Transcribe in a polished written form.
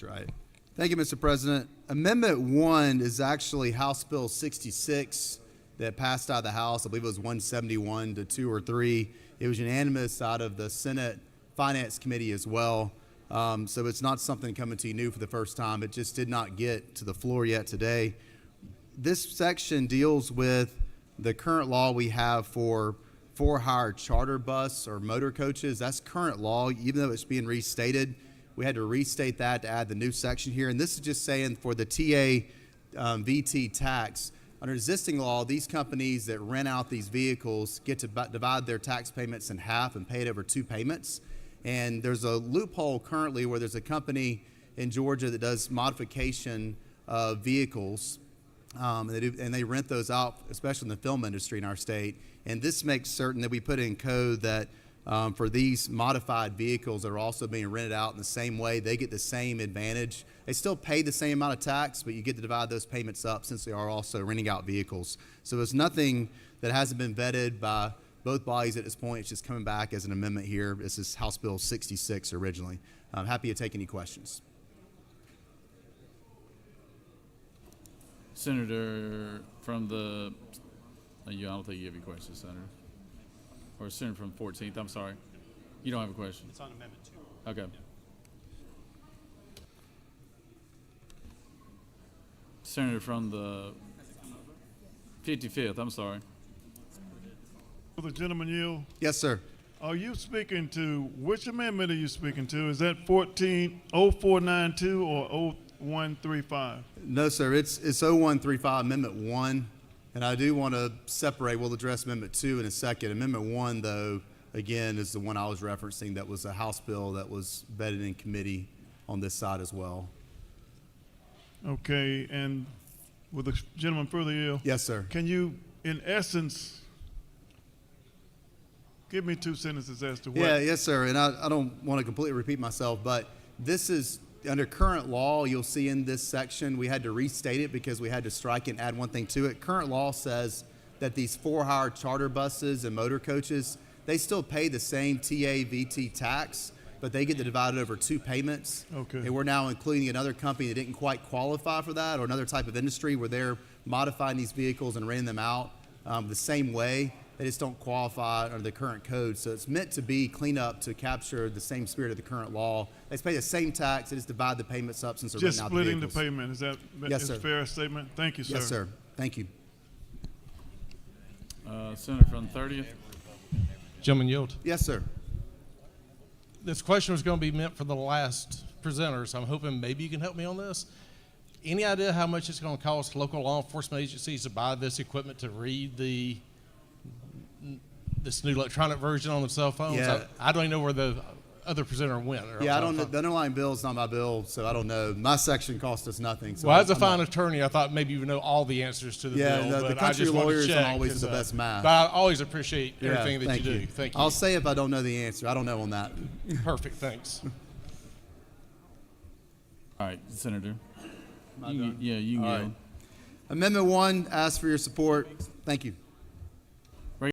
That's right. Thank you, Mr. President. Amendment 1 is actually House Bill 66 that passed out of the House. I believe it was 171 to 2 or 3. It was unanimous out of the Senate Finance Committee as well. So it's not something coming to you new for the first time. It just did not get to the floor yet today. This section deals with the current law we have for for-hire charter bus or motor coaches. That's current law, even though it's being restated. We had to restate that to add the new section here. And this is just saying for the TA VT tax, under existing law, these companies that rent out these vehicles get to divide their tax payments in half and pay it over 2 payments. And there's a loophole currently where there's a company in Georgia that does modification of vehicles, and they rent those out, especially in the film industry in our state. And this makes certain that we put in code that for these modified vehicles that are also being rented out in the same way, they get the same advantage. They still pay the same amount of tax, but you get to divide those payments up since they are also renting out vehicles. So it's nothing that hasn't been vetted by both bodies at this point. It's just coming back as an amendment here. This is House Bill 66 originally. I'm happy to take any questions. Senator from the, I don't think you have any questions, Senator. Or Senator from 14th, I'm sorry. You don't have a question? It's on Amendment 2. Okay. Senator from the 55th, I'm sorry. Will the gentleman yield? Yes, sir. Are you speaking to, which amendment are you speaking to? Is that 140492 or 0135? No, sir. It's 0135, Amendment 1. And I do want to separate. We'll address Amendment 2 in a second. Amendment 1, though, again, is the one I was referencing that was a House bill that was vetted in committee on this side as well. Okay, and will the gentleman further yield? Yes, sir. Can you, in essence, give me 2 sentences as to what? Yeah, yes, sir. And I don't want to completely repeat myself, but this is under current law. You'll see in this section we had to restate it because we had to strike it and add one thing to it. Current law says that these for-hire charter buses and motor coaches, they still pay the same TA VT tax, but they get to divide it over 2 payments. Okay. And we're now including another company that didn't quite qualify for that, or another type of industry where they're modifying these vehicles and renting them out the same way. They just don't qualify under the current code. So it's meant to be cleanup to capture the same spirit of the current law. They pay the same tax. They just divide the payments up since they're Just renting out the splitting the vehicles. payment, is that Yes, is sir. a fair statement? Thank you, sir. Yes, sir. Thank you. Senator from 30th. Gentleman yield. Yes, sir. This question was going to be meant for the last presenter, so I'm hoping maybe you can help me on this. Any idea how much it's going to cost local law enforcement agencies to buy this equipment to read this new electronic version on the cell phones? Yeah. I don't even know where the other presenter went. Yeah, I don't know. The underlying bill is not my bill, so I don't know. My section cost us nothing. So Well, as a I'm fine not- attorney, I thought maybe you would know all the answers to the Yeah, bill. no, the but I country just wanted to lawyers check, don't always do 'cause, the best math. But I always appreciate Yeah, everything that thank you do. Thank you. I'll say if I don't know the answer. I don't know on that. Perfect. Thanks. All right, Senator. I You done? can All right. yield. Amendment 1 asks for your support. Thank you.